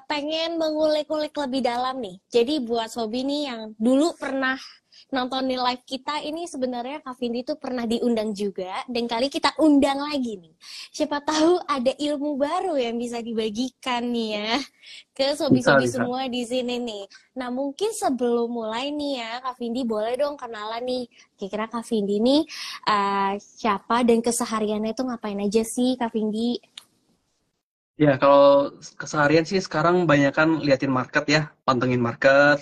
pengen mengulik-ulik lebih dalam nih. Jadi buat Sobi nih yang dulu pernah nontonin live kita, ini sebenarnya Kak Vindi tuh pernah diundang juga, dan kali kita undang lagi nih. Siapa tahu ada ilmu baru yang bisa dibagikan nih ya ke sobi-sobi Bisa. semua di sini nih. Nah mungkin sebelum mulai nih ya Kak Vindi boleh dong kenalan nih. Kira-kira Kak Vindi nih siapa dan kesehariannya itu ngapain aja sih Kak Vindi? Ya, kalau keseharian sih sekarang banyak kan liatin market ya, pantengin market,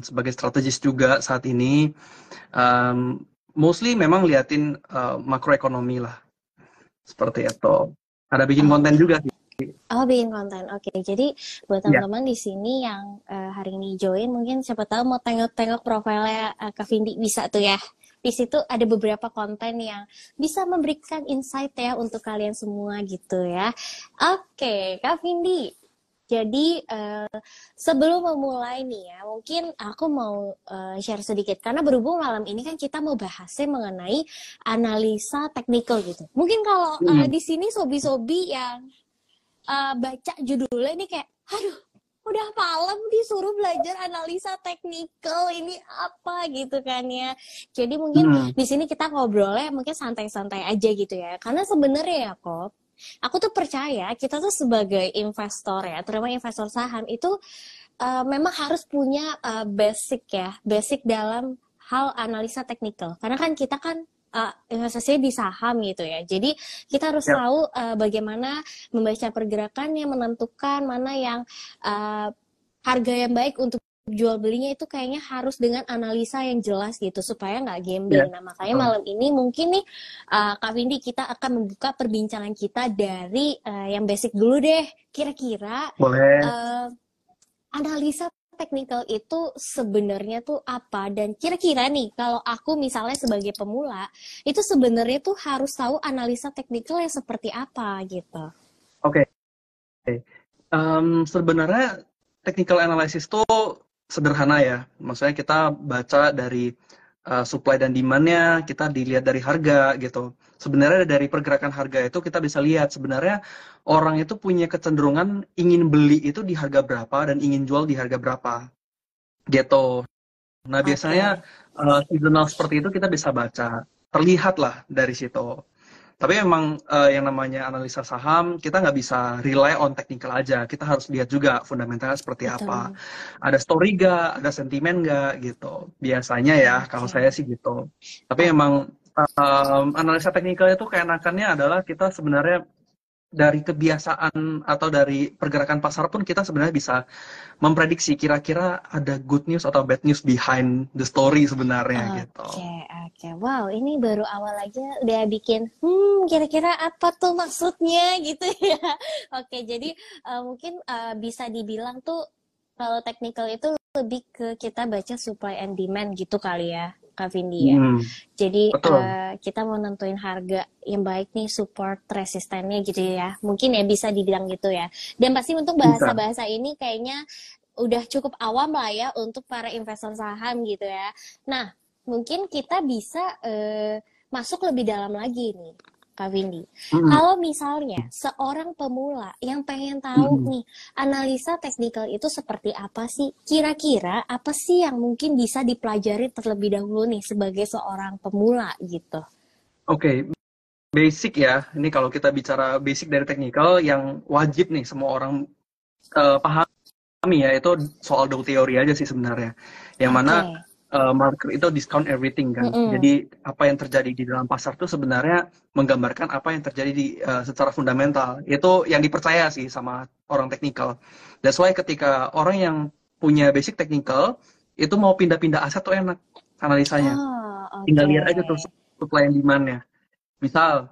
sebagai strategis juga saat ini. Um, Mostly memang liatin makroekonomi lah, seperti itu. Ada bikin konten Oke. juga sih. Oh, bikin konten. Oke. Jadi buat Ya, teman-teman di sini yang hari ini join, mungkin siapa tahu mau tengok-tengok profilnya Kak Vindi, bisa tuh ya. Di situ ada beberapa konten yang bisa memberikan insight ya untuk kalian semua gitu ya. Oke, Kak Vindi. Jadi sebelum memulai nih ya, mungkin aku mau share sedikit karena berhubung malam ini kan kita mau bahasnya mengenai analisa teknikal gitu. Mungkin kalau hmm, di sini sobi-sobi yang baca judulnya ini kayak, aduh, udah malam disuruh belajar analisa teknikal, ini apa gitu kan ya. Jadi mungkin hmm, di sini kita ngobrolnya mungkin santai-santai aja gitu ya. Karena sebenarnya ya kok, aku tuh percaya kita tuh sebagai investor ya, terutama investor saham itu memang harus punya basic ya, basic dalam hal analisa teknikal. Karena kan kita kan investasinya di saham gitu ya. Jadi kita harus ya, tahu bagaimana membaca pergerakannya, menentukan mana yang harga yang baik untuk jual belinya itu kayaknya harus dengan analisa yang jelas gitu supaya nggak ya, gambling. Nah makanya betul. malam ini mungkin nih Kak Windy kita akan membuka perbincangan kita dari yang basic dulu deh. Kira-kira Boleh. uh, analisa teknikal itu sebenarnya tuh apa, dan kira-kira nih kalau aku misalnya sebagai pemula itu sebenarnya tuh harus tahu analisa teknikal yang seperti apa gitu. Oke. Sebenarnya technical analysis tuh sederhana ya. Maksudnya kita baca dari supply dan demand-nya, kita dilihat dari harga gitu. Sebenarnya dari pergerakan harga itu kita bisa lihat sebenarnya orang itu punya kecenderungan ingin beli itu di harga berapa dan ingin jual di harga berapa gitu. Nah, biasanya Oke. seasonal seperti itu kita bisa baca. Terlihat lah dari situ. Tapi memang yang namanya analisa saham, kita nggak bisa rely on technical aja. Kita harus lihat juga fundamentalnya seperti apa. Betul. Ada story nggak, ada sentimen nggak gitu. Biasanya ya, kalau Oke. saya sih gitu. Tapi Oh, emang analisa teknikal itu keenakannya adalah kita sebenarnya dari kebiasaan atau dari pergerakan pasar pun kita sebenarnya bisa memprediksi kira-kira ada good news atau bad news behind the story sebenarnya gitu. oke, oke. Wow, ini baru awal aja udah bikin, kira-kira apa tuh maksudnya gitu ya. Oke, jadi mungkin bisa dibilang tuh kalau technical itu lebih ke kita baca supply and demand gitu kali ya, Kak Vindi ya. Hmm, Jadi betul. kita mau nentuin harga yang baik nih, support resistennya gitu ya. Mungkin ya bisa dibilang gitu ya. Dan pasti untuk Bisa. bahasa-bahasa ini kayaknya udah cukup awam lah ya untuk para investor saham gitu ya. Nah, mungkin kita bisa masuk lebih dalam lagi nih, Kak Windy. Hmm, Kalau misalnya seorang pemula yang pengen tahu hmm. nih, analisa teknikal itu seperti apa sih? Kira-kira apa sih yang mungkin bisa dipelajari terlebih dahulu nih sebagai seorang pemula gitu? Oke, basic ya. Ini kalau kita bicara basic dari technical yang wajib nih semua orang pahami ya, itu soal Dow theory aja sih sebenarnya. Yang mana Oke. market itu discount everything kan. Mm-mm. Jadi apa yang terjadi di dalam pasar itu sebenarnya menggambarkan apa yang terjadi di secara fundamental. Itu yang dipercaya sih sama orang technical. That's why ketika orang yang punya basic technical itu mau pindah-pindah aset tuh enak analisanya. Oh, Tinggal oke. lihat aja tuh supply and demand-nya. Misal,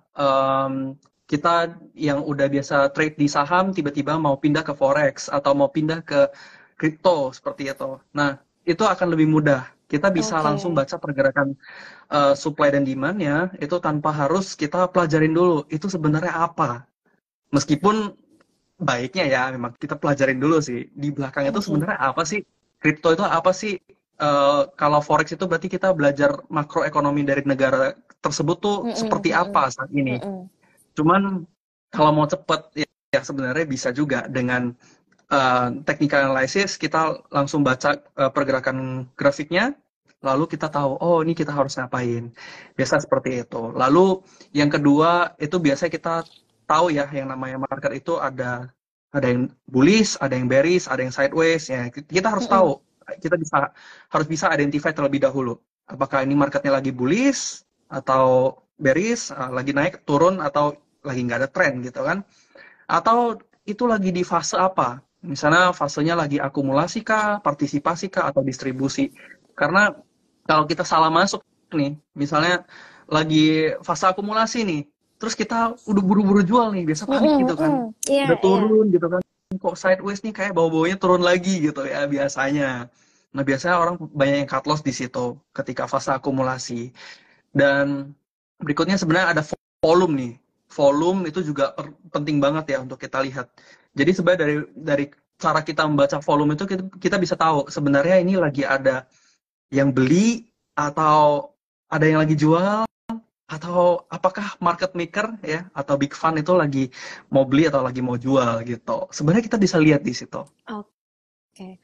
kita yang udah biasa trade di saham, tiba-tiba mau pindah ke forex atau mau pindah ke kripto seperti itu. Nah, itu akan lebih mudah. Kita bisa Oke. langsung baca pergerakan supply dan demand-nya itu tanpa harus kita pelajarin dulu itu sebenarnya apa. Meskipun baiknya ya memang kita pelajarin dulu sih di belakang itu Oke. sebenarnya apa sih, kripto itu apa sih. Kalau forex itu berarti kita belajar makroekonomi dari negara tersebut tuh Mm-mm, seperti mm-mm, apa saat ini. mm-mm. Cuman kalau mau cepet ya sebenarnya bisa juga dengan technical analysis, kita langsung baca pergerakan grafiknya, lalu kita tahu, oh ini kita harus ngapain. Biasa seperti itu. Lalu yang kedua, itu biasanya kita tahu ya, yang namanya market itu ada yang bullish, ada yang bearish, ada yang sideways. Ya, kita harus tahu, kita harus bisa identify terlebih dahulu. Apakah ini marketnya lagi bullish, atau bearish, lagi naik, turun, atau lagi nggak ada trend gitu kan. Atau itu lagi di fase apa? Misalnya fasenya lagi akumulasi kah, partisipasi kah, atau distribusi. Karena kalau kita salah masuk nih, misalnya lagi fase akumulasi nih, terus kita udah buru-buru jual nih, biasa panik gitu kan. Udah turun gitu kan, kok sideways nih kayak bau-baunya turun lagi gitu ya biasanya. Nah biasanya orang banyak yang cut loss di situ ketika fase akumulasi. Dan berikutnya sebenarnya ada volume nih. Volume itu juga penting banget ya untuk kita lihat. Jadi sebenarnya dari cara kita membaca volume itu kita bisa tahu sebenarnya ini lagi ada yang beli atau ada yang lagi jual, atau apakah market maker ya atau big fund itu lagi mau beli atau lagi mau jual gitu. Sebenarnya kita bisa lihat di situ. Oke.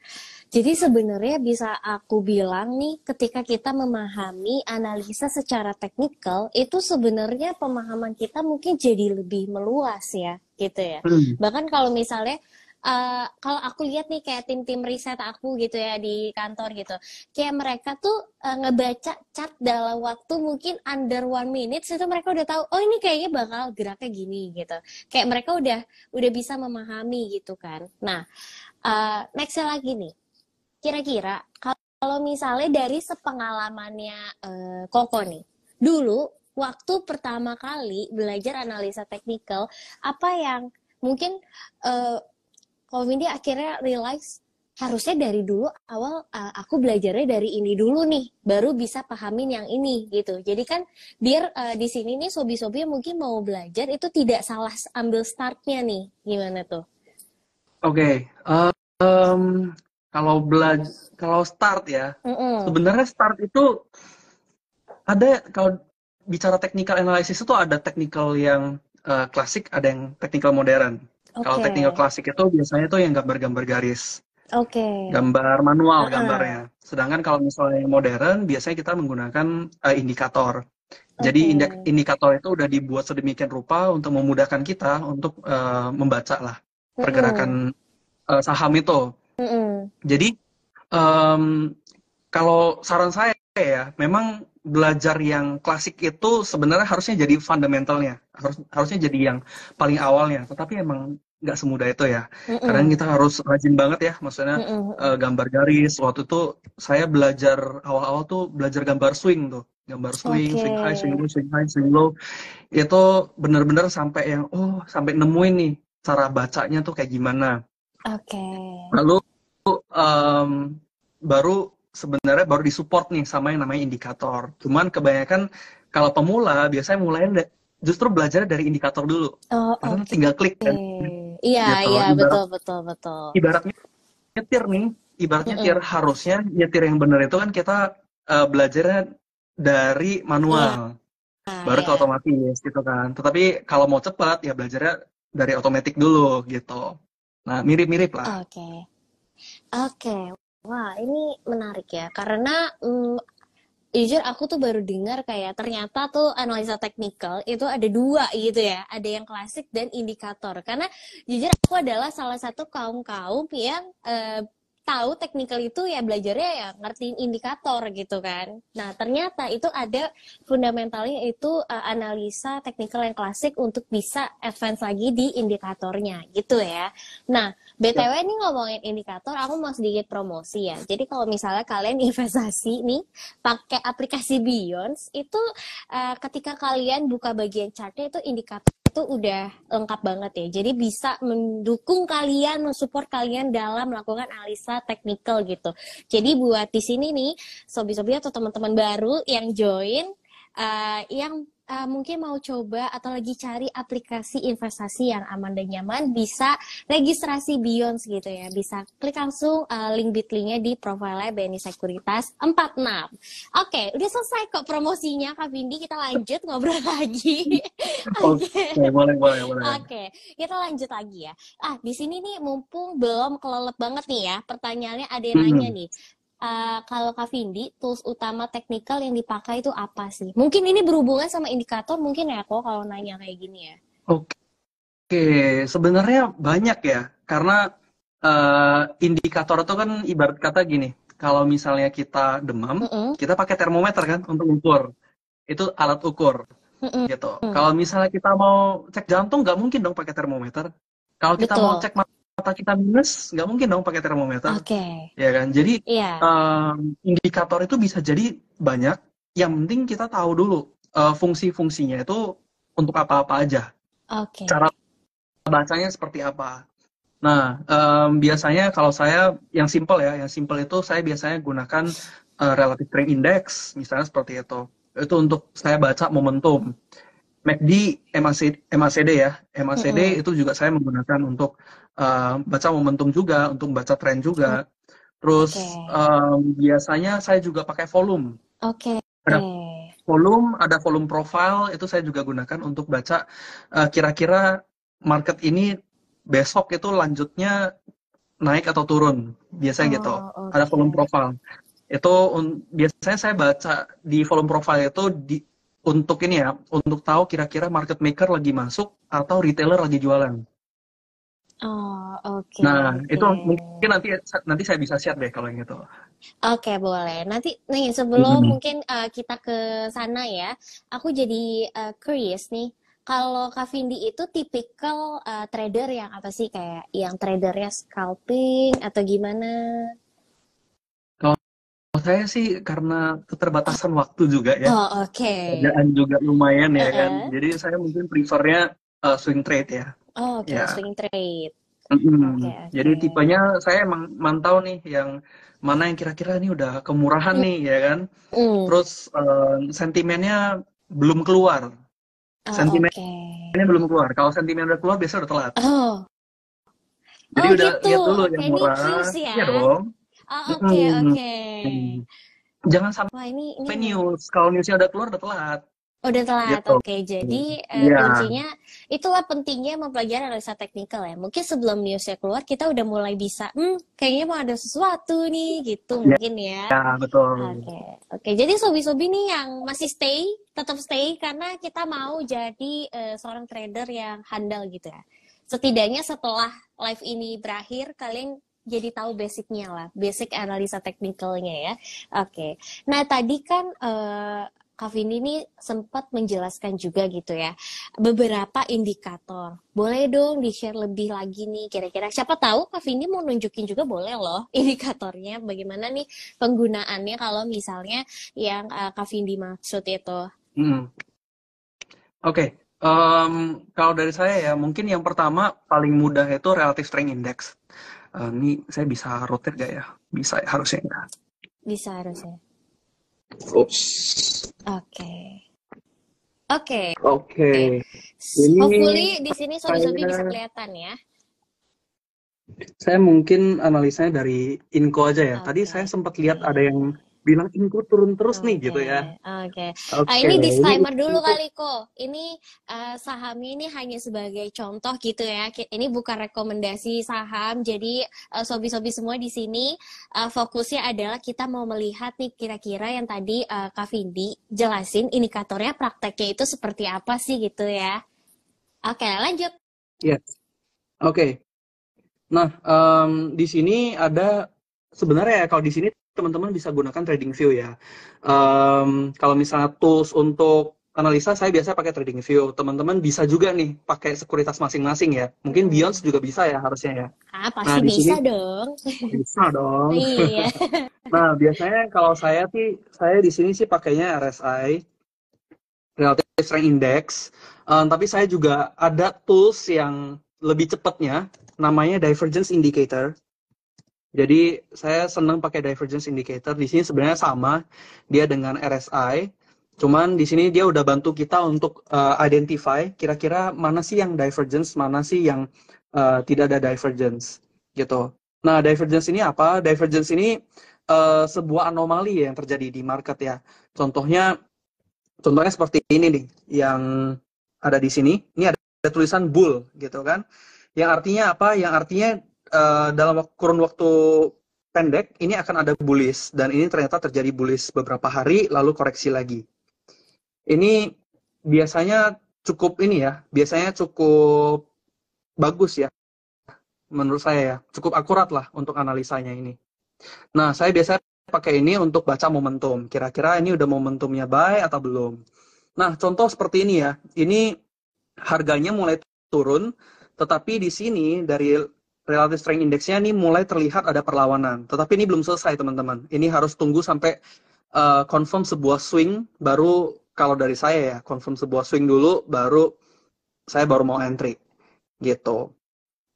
Jadi sebenarnya bisa aku bilang nih, ketika kita memahami analisa secara teknikal, itu sebenarnya pemahaman kita mungkin jadi lebih meluas ya, gitu ya. Bahkan kalau misalnya kalau aku lihat nih kayak tim-tim riset aku gitu ya di kantor gitu, kayak mereka tuh ngebaca chart dalam waktu mungkin under 1 minute itu mereka udah tahu, oh ini kayaknya bakal geraknya gini gitu. Kayak mereka udah bisa memahami gitu kan. Nah, nextnya lagi nih, kira-kira kalau misalnya dari sepengalamannya Koko nih, dulu waktu pertama kali belajar analisa teknikal, apa yang mungkin Ko Vindi akhirnya realize harusnya dari dulu awal aku belajarnya dari ini dulu nih, baru bisa pahamin yang ini gitu. Jadi kan biar di sini nih sobi-sobi mungkin mau belajar itu tidak salah ambil startnya nih, gimana tuh? Oke, kalau start ya, sebenarnya start itu ada, kalau bicara technical analysis itu ada technical yang klasik, ada yang technical modern. Kalau technical klasik itu biasanya tuh yang gambar-gambar garis. Gambar manual gambarnya. Sedangkan kalau misalnya yang modern, biasanya kita menggunakan indikator. Jadi indikator itu udah dibuat sedemikian rupa untuk memudahkan kita untuk membaca lah pergerakan saham itu. Jadi kalau saran saya ya, memang belajar yang klasik itu sebenarnya harusnya jadi fundamentalnya, harusnya jadi yang paling awalnya. Tetapi emang nggak semudah itu ya. Kadang kita harus rajin banget ya, maksudnya gambar garis. Waktu itu saya belajar awal-awal tuh belajar gambar swing tuh, gambar swing, swing high, swing low, swing high, swing low. Itu bener-bener sampai yang sampai nemuin nih cara bacanya tuh kayak gimana. Lalu sebenarnya baru disupport nih sama yang namanya indikator. Cuman kebanyakan kalau pemula biasanya mulainya justru belajar dari indikator dulu. Karena tinggal klik kan. Iya, betul. Ibaratnya nyetir nih, nyetir, harusnya nyetir yang benar itu kan kita belajarnya dari manual. Baru ke otomatis gitu kan. Tetapi kalau mau cepat ya belajarnya dari otomatis dulu gitu. Nah, mirip-mirip lah. Oke. Wah, ini menarik ya. Karena jujur aku tuh baru dengar kayak ternyata tuh analisa teknikal itu ada 2 gitu ya. Ada yang klasik dan indikator. Karena jujur aku adalah salah satu kaum-kaum yang tahu teknikal itu ya belajarnya ya ngertiin indikator gitu kan. Nah ternyata itu ada fundamentalnya itu analisa teknikal yang klasik untuk bisa advance lagi di indikatornya gitu ya. Nah BTW ini ngomongin indikator, aku mau sedikit promosi ya. Jadi kalau misalnya kalian investasi nih pakai aplikasi Beyond itu ketika kalian buka bagian chartnya itu indikator itu udah lengkap banget ya. Jadi bisa mendukung kalian, mensupport kalian dalam melakukan analisa teknikal gitu. Jadi buat di sini nih, sobi-sobi atau teman-teman baru yang join, yang mungkin mau coba atau lagi cari aplikasi investasi yang aman dan nyaman, bisa registrasi Beyond gitu ya. Bisa klik langsung link Bitly-nya di profile BNI Sekuritas 46. Oke, udah selesai kok promosinya Kak Vindi, kita lanjut ngobrol lagi. Oke. Boleh, boleh, boleh. Oke, kita lanjut lagi ya. Di sini nih mumpung belum kelelep banget nih ya, pertanyaannya ada yang nanya nih. Kalau Kak Vindi, tools utama teknikal yang dipakai itu apa sih? Mungkin ini berhubungan sama indikator mungkin ya kok kalau nanya kayak gini ya. Oke, sebenarnya banyak ya, karena indikator itu kan ibarat kata gini, kalau misalnya kita demam, kita pakai termometer kan untuk ukur, itu alat ukur, gitu. Kalau misalnya kita mau cek jantung, nggak mungkin dong pakai termometer. Kalau kita mau cek mata kita minus, nggak mungkin dong pakai termometer, ya kan? Jadi indikator itu bisa jadi banyak. Yang penting kita tahu dulu fungsi-fungsinya itu untuk apa-apa aja. Cara bacanya seperti apa. Nah, biasanya kalau saya yang simple ya, yang simple itu saya biasanya gunakan relative strength index, misalnya seperti itu. Itu untuk saya baca momentum. MACD, MACD ya, MACD itu juga saya menggunakan untuk baca momentum juga, untuk baca tren juga. Terus biasanya saya juga pakai volume. Ada volume profile, itu saya juga gunakan untuk baca kira-kira market ini besok itu lanjutnya naik atau turun, biasanya gitu. Ada volume profile. Itu biasanya saya baca di volume profile itu untuk ini ya, untuk tahu kira-kira market maker lagi masuk atau retailer lagi jualan. Nah, itu mungkin nanti saya bisa share deh kalau yang itu. Oke, boleh. Nanti nih sebelum mungkin kita ke sana ya, aku jadi curious nih. Kalau Kak Vindi itu tipikal trader yang apa sih? Kayak yang tradernya scalping atau gimana? Kalau saya sih karena keterbatasan waktu juga ya. Kerjaan juga lumayan ya kan. Jadi saya mungkin prefernya swing trade ya. Swing trade. Jadi tipenya saya emang mantau nih yang mana yang kira-kira ini udah kemurahan nih ya kan. Terus sentimennya belum keluar. Sentimennya belum keluar. Kalau sentimen udah keluar biasanya udah telat. Jadi udah gitu. lihat dulu yang murah. Iya dong. Jangan sampai news. Kalau newsnya udah keluar udah telat. Udah telat, gitu. Jadi kuncinya itulah pentingnya mempelajari analisa teknikal ya. Mungkin sebelum newsnya keluar kita udah mulai bisa, kayaknya mau ada sesuatu nih gitu mungkin ya. Ya betul. Oke. Jadi sobi-sobi nih yang masih tetap stay karena kita mau jadi seorang trader yang handal gitu ya. Setidaknya setelah live ini berakhir kalian jadi tahu basicnya lah, basic analisa teknikalnya ya. Oke. Nah tadi kan Kak Vindi ini sempat menjelaskan juga gitu ya, beberapa indikator. Boleh dong di-share lebih lagi nih, kira-kira siapa tahu Kak Vindi mau nunjukin juga boleh loh indikatornya, bagaimana nih penggunaannya kalau misalnya yang Kak Vindi maksud itu. Oke. Kalau dari saya ya, mungkin yang pertama paling mudah itu relative strength index. Ini saya bisa rotate gak ya? Bisa ya, harusnya ya. Bisa harusnya. Oke. Hopefully di sini sobi-sobi bisa kelihatan ya. Saya mungkin analisanya dari Inco aja ya. Tadi saya sempat lihat ada yang bilang Inco turun terus nih gitu ya. Ini disclaimer dulu kali kok. Ini sahamnya ini hanya sebagai contoh gitu ya. Ini bukan rekomendasi saham. Jadi sobi-sobi semua di sini fokusnya adalah kita mau melihat nih kira-kira yang tadi Kak Vindi jelasin indikatornya prakteknya itu seperti apa sih gitu ya. Oke, lanjut. Oke. Nah, di sini ada sebenarnya ya kalau di sini teman-teman bisa gunakan TradingView ya. Kalau misalnya tools untuk analisa, saya biasa pakai TradingView. Teman-teman bisa juga nih pakai sekuritas masing-masing ya. Mungkin Beyond juga bisa ya harusnya ya. Pasti bisa dong. Bisa dong. Iya. Nah, biasanya kalau saya di sini sih pakainya RSI, Relative Strength Index. Tapi saya juga ada tools yang lebih cepatnya, namanya Divergence Indicator. Jadi saya senang pakai Divergence Indicator. Di sini sebenarnya sama dia dengan RSI, Cuman di sini dia udah bantu kita untuk identify kira-kira mana sih yang divergence, mana sih yang tidak ada divergence gitu. Nah, divergence ini apa? Divergence ini sebuah anomali yang terjadi di market ya. Contohnya seperti ini nih, yang ada di sini. Ini ada tulisan bull gitu kan. Yang artinya apa? Yang artinya dalam kurun waktu pendek ini akan ada bullish, dan ini ternyata terjadi bullish beberapa hari lalu koreksi lagi. Ini biasanya biasanya cukup bagus ya, menurut saya ya, cukup akurat lah untuk analisanya ini. Nah, saya biasanya pakai ini untuk baca momentum, kira-kira ini udah momentumnya buy atau belum. Nah, contoh seperti ini ya, ini harganya mulai turun, tetapi di sini dari relative strength index-nya ini mulai terlihat ada perlawanan, tetapi ini belum selesai teman-teman, ini harus tunggu sampai confirm sebuah swing, baru kalau dari saya ya, confirm sebuah swing dulu, baru saya baru mau entry, gitu.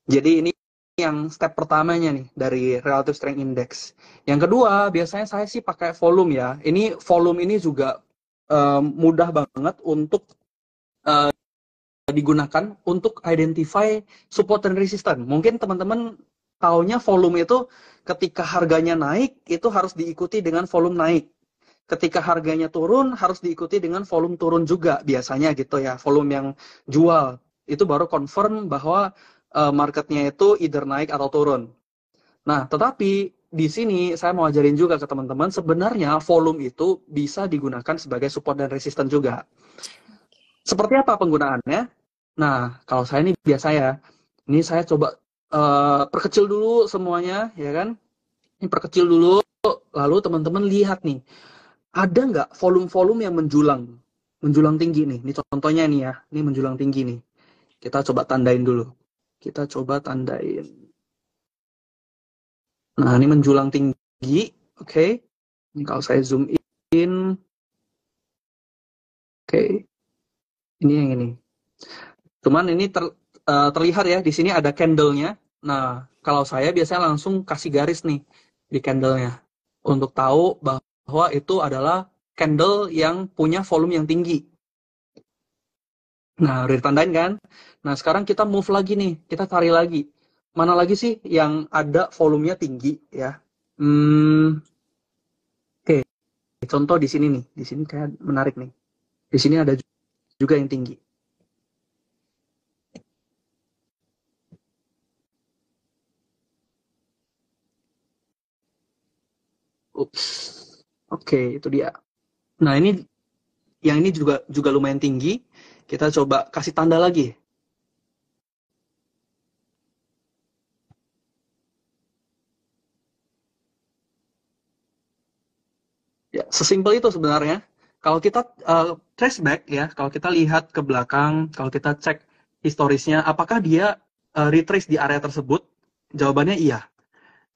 Jadi ini yang step pertamanya nih, dari relative strength index. Yang kedua, biasanya saya sih pakai volume ya. Ini volume ini juga mudah banget untuk digunakan untuk identify support dan resistance. Mungkin teman-teman taunya volume itu ketika harganya naik, itu harus diikuti dengan volume naik. Ketika harganya turun, harus diikuti dengan volume turun juga, biasanya gitu ya, volume yang jual. Itu baru confirm bahwa marketnya itu either naik atau turun. Nah, tetapi di sini saya mau ajarin juga ke teman-teman, sebenarnya volume itu bisa digunakan sebagai support dan resistance juga. Seperti apa penggunaannya? Nah, kalau saya ini biasa ya, ini saya coba perkecil dulu semuanya, ya kan? Ini perkecil dulu, lalu teman-teman lihat nih, ada nggak volume-volume yang menjulang tinggi nih. Ini contohnya nih ya, ini menjulang tinggi nih. Kita coba tandain dulu. Kita coba tandain. Nah, ini menjulang tinggi, oke. Ini kalau saya zoom in, oke. Ini yang ini. Cuman ini terlihat ya, di sini ada candle-nya. Nah, kalau saya biasanya langsung kasih garis nih di candle-nya, untuk tahu bahwa itu adalah candle yang punya volume yang tinggi. Nah, udah ditandain kan? Nah, sekarang kita move lagi nih, kita cari lagi. Mana lagi sih yang ada volumenya tinggi ya? Oke, contoh di sini nih. Di sini kayak menarik nih. Di sini ada juga yang tinggi. Ups. Oke, itu dia. Nah, ini yang ini juga lumayan tinggi. Kita coba kasih tanda lagi. Ya, sesimpel itu sebenarnya. Kalau kita trace back ya, kalau kita lihat ke belakang, kalau kita cek historisnya, apakah dia retrace di area tersebut? Jawabannya iya.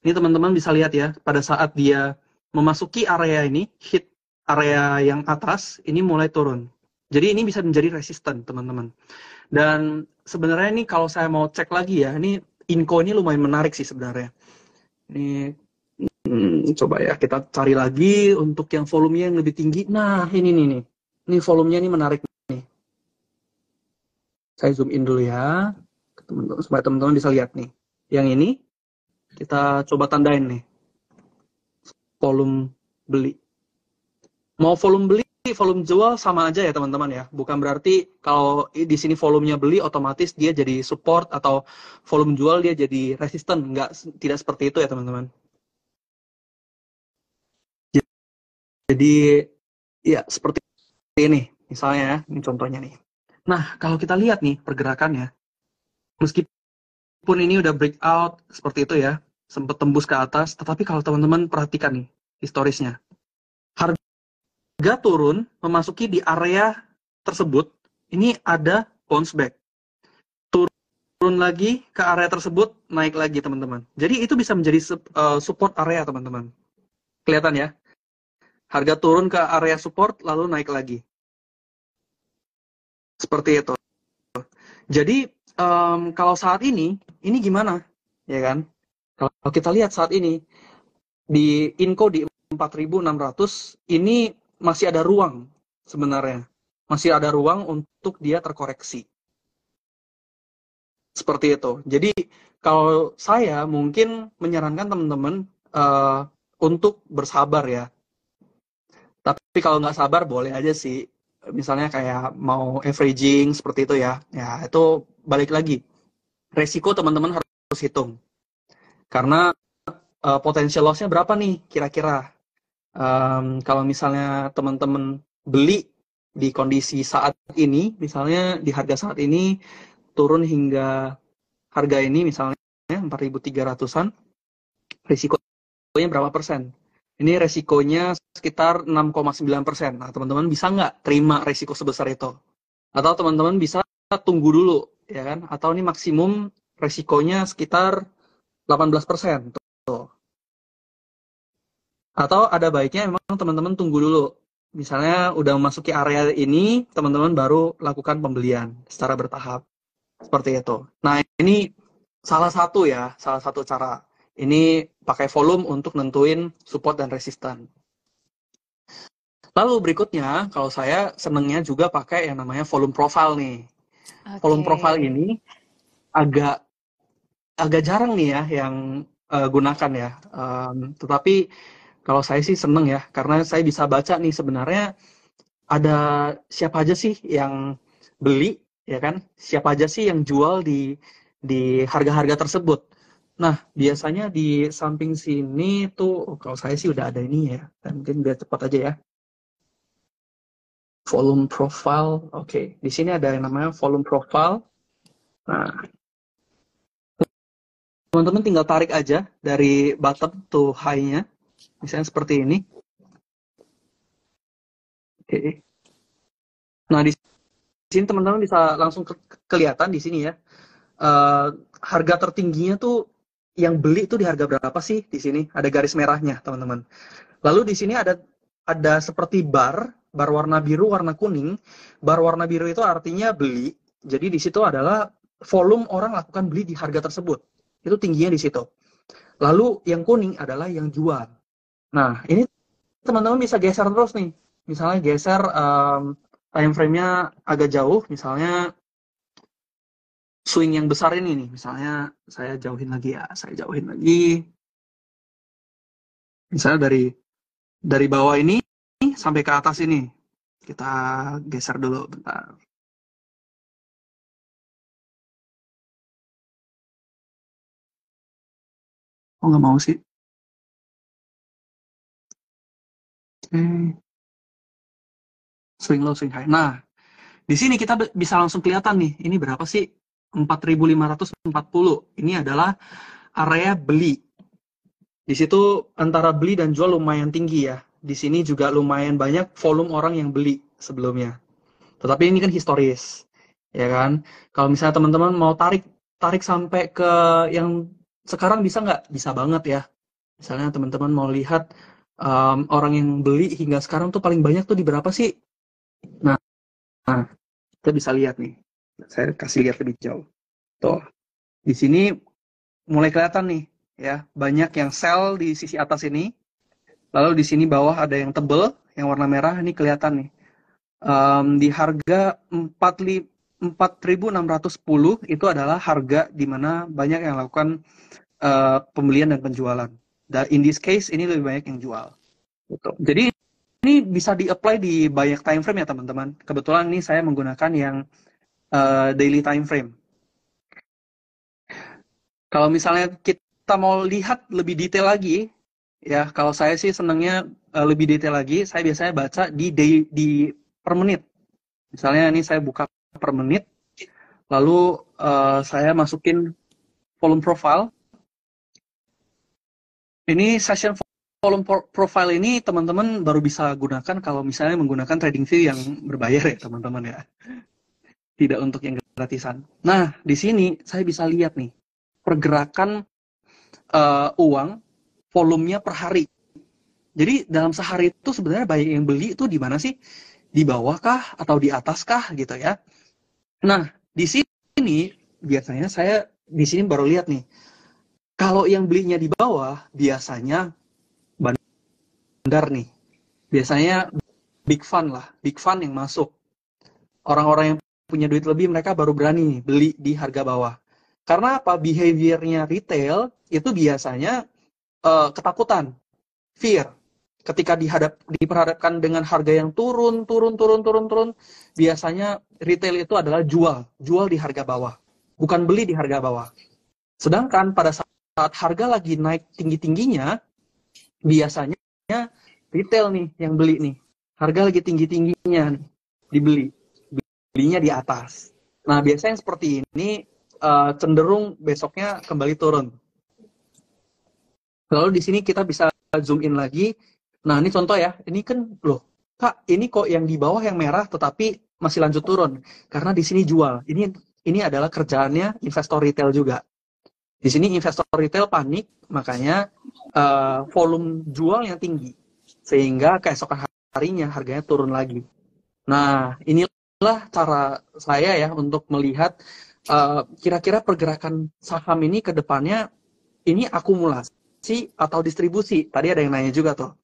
Ini teman-teman bisa lihat ya, pada saat dia memasuki area ini, hit area yang atas, ini mulai turun. Jadi ini bisa menjadi resisten, teman-teman. Dan sebenarnya ini kalau saya mau cek lagi ya, ini Inco ini lumayan menarik sih sebenarnya. Ini coba ya, kita cari lagi untuk yang volumenya yang lebih tinggi. Nah, ini nih. Ini volumenya ini menarik nih. Saya zoom in dulu ya, supaya teman-teman bisa lihat nih. Yang ini, kita coba tandain nih. Volume beli. Mau volume beli, volume jual sama aja ya teman-teman ya. Bukan berarti kalau di sini volumenya beli otomatis dia jadi support, atau volume jual dia jadi resisten. Tidak seperti itu ya teman-teman. Jadi ya seperti ini misalnya ya, ini contohnya nih. Nah, kalau kita lihat nih pergerakannya, meskipun ini udah breakout seperti itu ya, sempat tembus ke atas, tetapi kalau teman-teman perhatikan nih historisnya, harga turun memasuki di area tersebut, ini ada bounce back, turun lagi ke area tersebut, naik lagi teman-teman. Jadi itu bisa menjadi support area teman-teman. Kelihatan ya, harga turun ke area support lalu naik lagi, seperti itu. Jadi kalau saat ini gimana, ya kan? Kalau kita lihat saat ini di Inco di 4.600, ini masih ada ruang sebenarnya. Masih ada ruang untuk dia terkoreksi. Seperti itu. Jadi kalau saya mungkin menyarankan teman-teman untuk bersabar ya. Tapi kalau nggak sabar boleh aja sih. Misalnya kayak mau averaging seperti itu ya. Ya itu balik lagi. Resiko teman-teman harus hitung. Karena potential loss-nya berapa nih kira-kira. Kalau misalnya teman-teman beli di kondisi saat ini, misalnya di harga saat ini turun hingga harga ini misalnya 4.300-an, risikonya berapa persen? Ini resikonya sekitar 6,9%. Nah, teman-teman bisa nggak terima resiko sebesar itu? Atau teman-teman bisa tunggu dulu, ya kan? Atau ini maksimum resikonya sekitar 18%. Tuh. Atau ada baiknya memang teman-teman tunggu dulu. Misalnya udah memasuki area ini, teman-teman baru lakukan pembelian secara bertahap. Seperti itu. Nah, ini salah satu cara. Ini pakai volume untuk nentuin support dan resisten. Lalu berikutnya, kalau saya senengnya juga pakai yang namanya volume profile nih. Volume profile ini agak jarang nih ya yang gunakan ya. Tetapi kalau saya sih seneng ya, karena saya bisa baca nih sebenarnya ada siapa aja sih yang beli, ya kan? Siapa aja sih yang jual di harga-harga tersebut. Nah, biasanya di samping sini tuh, kalau saya sih udah ada ini ya, dan mungkin biar cepat aja ya. Volume profile, oke. Di sini ada yang namanya volume profile. Nah, teman-teman tinggal tarik aja dari bottom to high-nya, misalnya seperti ini. Oke. Nah, di sini teman-teman bisa langsung kelihatan di sini ya. Harga tertingginya tuh yang beli tuh di harga berapa sih di sini? Ada garis merahnya, teman-teman. Lalu di sini ada seperti bar warna biru, warna kuning. Bar warna biru itu artinya beli. Jadi di situ adalah volume orang lakukan beli di harga tersebut. Itu tingginya di situ. Lalu yang kuning adalah yang jual. Nah, ini teman-teman bisa geser terus nih. Misalnya geser time frame-nya agak jauh, misalnya swing yang besar ini nih, misalnya saya jauhin lagi ya, misalnya dari bawah ini sampai ke atas ini, kita geser dulu bentar. Oh nggak mau sih. Swing low, swing high. Nah, di sini kita bisa langsung kelihatan nih, ini berapa sih? 4.540. Ini adalah area beli. Di situ antara beli dan jual lumayan tinggi ya. Di sini juga lumayan banyak volume orang yang beli sebelumnya. Tetapi ini kan historis, ya kan? Kalau misalnya teman-teman mau tarik sampai ke yang sekarang bisa nggak? Bisa banget ya. Misalnya teman-teman mau lihat orang yang beli hingga sekarang tuh paling banyak tuh di berapa sih? Nah, kita bisa lihat nih. Saya kasih lihat lebih jauh. Tuh, di sini mulai kelihatan nih, ya banyak yang sell di sisi atas ini. Lalu di sini bawah ada yang tebel, yang warna merah. Ini kelihatan nih. Di harga 4.610 itu adalah harga di mana banyak yang lakukan pembelian dan penjualan. Dan in this case ini lebih banyak yang jual. Gitu. Jadi ini bisa di-apply di banyak time frame ya teman-teman. Kebetulan ini saya menggunakan yang daily time frame. Kalau misalnya kita mau lihat lebih detail lagi, ya kalau saya sih senangnya lebih detail lagi, saya biasanya baca di per menit. Misalnya ini saya buka per menit, lalu saya masukin volume profile. Ini session volume profile ini teman-teman baru bisa gunakan kalau misalnya menggunakan TradingView yang berbayar ya teman-teman ya. Tidak untuk yang gratisan. Nah, di sini saya bisa lihat nih pergerakan uang volumenya per hari. Jadi dalam sehari itu sebenarnya banyak yang beli itu di mana sih? Di bawah kah atau di atas kah gitu ya. Nah, di sini biasanya saya di sini baru lihat nih. Kalau yang belinya di bawah biasanya bandar nih. Biasanya big fund yang masuk. Orang-orang yang punya duit lebih mereka baru berani beli di harga bawah. Karena apa? Behaviornya retail itu biasanya ketakutan, fear. Ketika diperhadapkan dengan harga yang turun, biasanya retail itu adalah jual di harga bawah, bukan beli di harga bawah. Sedangkan pada saat harga lagi naik tinggi-tingginya, biasanya retail nih yang beli nih. Harga lagi tinggi-tingginya nih, belinya di atas. Nah, biasanya seperti ini cenderung besoknya kembali turun. Lalu di sini kita bisa zoom in lagi. Nah, ini contoh ya. Ini kan loh, Kak, ini kok yang di bawah yang merah tetapi masih lanjut turun karena di sini jual. Ini adalah kerjaannya investor retail juga. Di sini investor retail panik, makanya volume jual yang tinggi sehingga keesokan harinya harganya turun lagi. Nah, inilah cara saya ya untuk melihat kira-kira pergerakan saham ini ke depannya ini akumulasi atau distribusi. Tadi ada yang nanya juga tuh.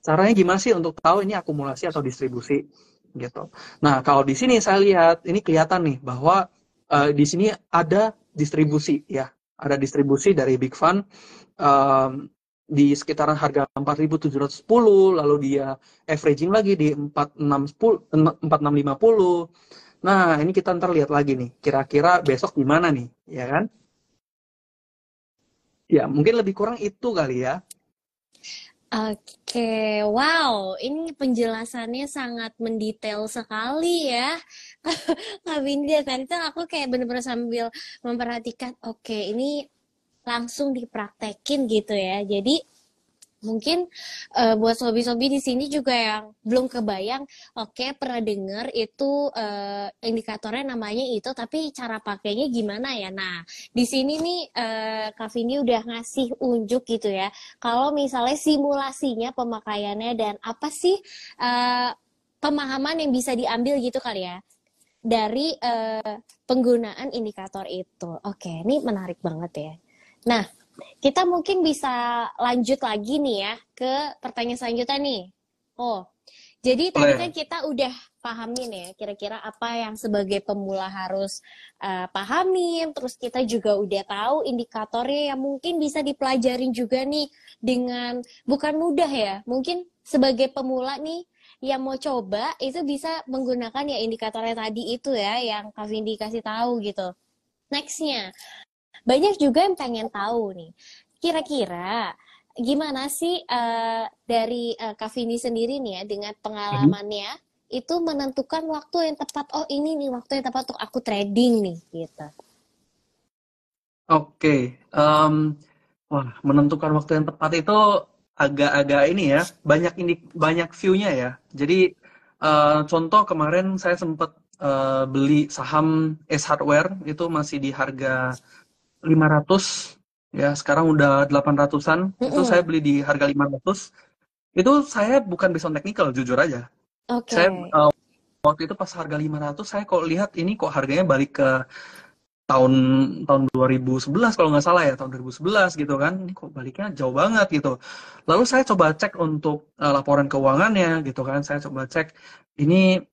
Caranya gimana sih untuk tahu ini akumulasi atau distribusi gitu. Nah, kalau di sini saya lihat ini kelihatan nih bahwa di sini ada distribusi ya. Ada distribusi dari big fund di sekitaran harga 4.710, lalu dia averaging lagi di 4650. Nah, ini kita ntar lihat lagi nih, kira-kira besok gimana nih, ya kan? Ya, mungkin lebih kurang itu kali ya. Oke, wow, ini penjelasannya sangat mendetail sekali ya. Kak Windy, tadi tuh aku kayak bener-bener sambil memperhatikan, oke, ini langsung dipraktekin gitu ya. Jadi mungkin buat sobi-sobi di sini juga yang belum kebayang, oke, pernah dengar itu indikatornya namanya itu, tapi cara pakainya gimana ya? Nah, di sini nih Kak Vindi udah ngasih unjuk gitu ya. Kalau misalnya simulasinya pemakaiannya dan apa sih pemahaman yang bisa diambil gitu kali ya dari penggunaan indikator itu. Oke, ini menarik banget ya. Nah, kita mungkin bisa lanjut lagi nih ya ke pertanyaan selanjutnya nih. Oh, jadi tadi kan kita udah pahamin ya kira-kira apa yang sebagai pemula harus pahamin. Terus kita juga udah tahu indikatornya yang mungkin bisa dipelajarin juga nih dengan bukan mudah ya. Mungkin sebagai pemula nih yang mau coba itu bisa menggunakan ya indikatornya tadi itu ya yang Kak Vindi kasih tahu gitu. Nextnya, banyak juga yang pengen tahu nih, kira-kira gimana sih dari Kak Vindi sendiri nih ya dengan pengalamannya itu menentukan waktu yang tepat. Oh, ini nih waktu yang tepat untuk aku trading nih gitu. Oke, wah, menentukan waktu yang tepat itu agak-agak ini ya, banyak view-nya ya. Jadi contoh kemarin saya sempat beli saham S Hardware itu masih di harga 500 ya, sekarang udah 800-an. Itu saya beli di harga 500. Itu saya bukan based on technical, jujur aja. Saya waktu itu pas harga 500 saya kok lihat ini kok harganya balik ke tahun 2011 kalau nggak salah ya, tahun 2011 gitu kan. Ini kok baliknya jauh banget gitu. Lalu saya coba cek untuk laporan keuangannya gitu kan. Saya coba cek ini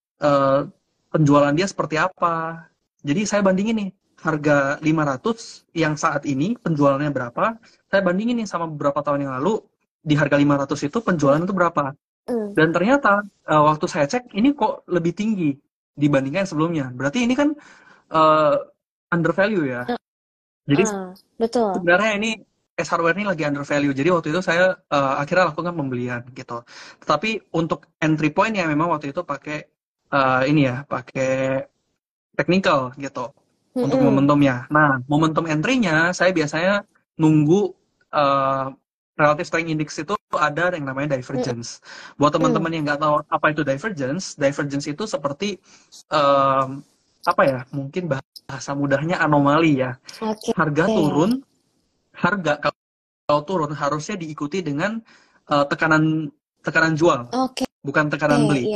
penjualan dia seperti apa. Jadi saya bandingin nih harga 500 yang saat ini penjualannya berapa, saya bandingin nih sama beberapa tahun yang lalu di harga 500 itu penjualan itu berapa. Dan ternyata waktu saya cek ini kok lebih tinggi dibandingkan sebelumnya. Berarti ini kan undervalue ya. Jadi betul. Sebenarnya ini S Hardware ini lagi undervalue. Jadi waktu itu saya akhirnya lakukan pembelian gitu. Tetapi untuk entry point ya memang waktu itu pakai ini ya, pakai technical gitu. Untuk momentumnya. Nah, momentum entry-nya saya biasanya nunggu relative strength index itu ada yang namanya divergence. Buat teman-teman yang nggak tahu apa itu divergence itu seperti apa ya? Mungkin bahasa mudahnya anomali ya. Harga kalau turun harusnya diikuti dengan tekanan jual, bukan tekanan beli.